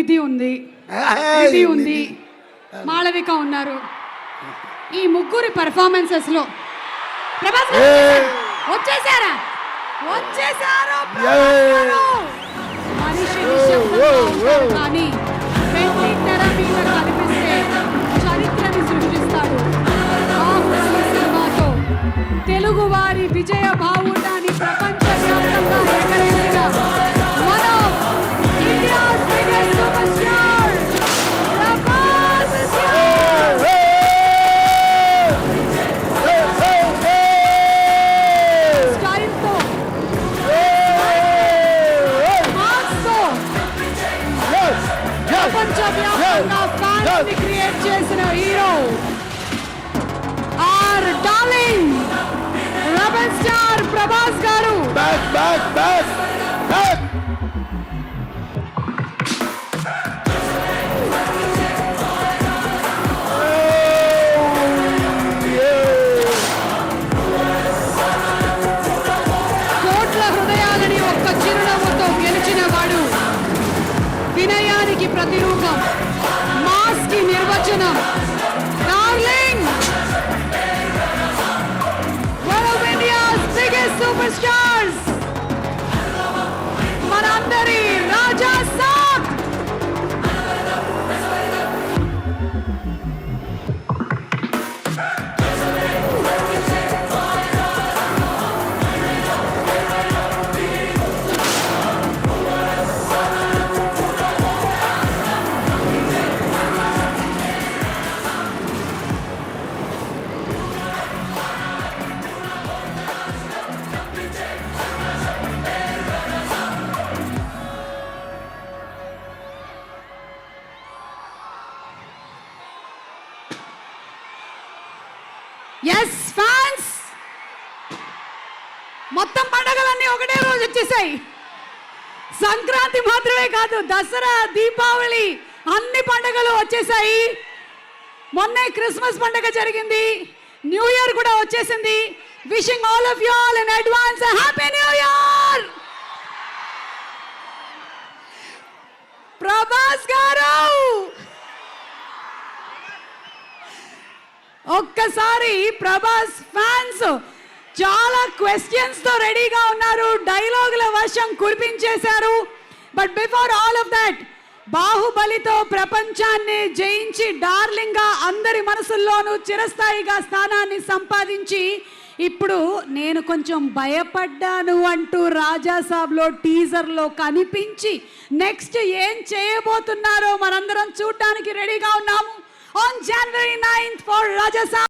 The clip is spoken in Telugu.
నిధి ఉంది, నిధి ఉంది, మాళవిక ఉన్నారు. ఈ ముగ్గురి పర్ఫార్మెన్సెస్ లో ప్రభాస్ వచ్చేసారా? వచ్చేసారు. మనిషి నిశ్శబ్దంగా ఉంటాడు కానీ పెళ్లి తెర మీద కనిపిస్తే చరిత్రని సృష్టిస్తాడు. బాహుబలి సినిమాతో తెలుగు వారి విజయ బావుటాన్ని ప్రపంచవ్యాప్తంగా ఎగరేసిన మన India's biggest super star Prabhas is here. Style తో, మాస్ తో ప్రపంచవ్యాప్తంగా ఫ్యాన్స్ ని క్రియేట్ చేసిన hero or darling rebel star Prabhas గారు. కోట్ల హృదయాలని ఒక్క చిరునవ్వుతో గెలిచిన వాడు, వినయానికి ప్రతిరూపం, మాస్ కి నిర్వచనం, darling one of India's biggest superstars, మనందరి రాజా సాబ్. ఎస్ ఫ్యాన్స్, మొత్తం పండగలన్నీ ఒకటే రోజు వచ్చేసాయి. సంక్రాంతి మాత్రమే కాదు, దసరా, దీపావళి అన్ని పండగలు వచ్చేసాయి. మొన్నే క్రిస్మస్ పండగ జరిగింది, న్యూ ఇయర్ కూడా వచ్చేసింది. Wishing all of you all in advance happy new year. Prabhas గారు ఒక్కసారి ప్రభాస్ ఫ్యాన్స్ చాలా క్వశ్చన్స్ తో రెడీగా ఉన్నారు, డైలాగుల వర్షం కురిపించేశారు. But before all of that, బాహుబలితో ప్రపంచాన్ని జయించి డార్లింగ్ గా అందరి మనసుల్లోనూ చిరస్థాయిగా స్థానాన్ని సంపాదించి ఇప్పుడు నేను కొంచెం భయపడ్డాను అంటూ రాజాసాబ్లో టీజర్లో కనిపించి నెక్స్ట్ ఏం చేయబోతున్నారో మనందరం చూడడానికి రెడీగా ఉన్నాము. On January 9th for Rajasab.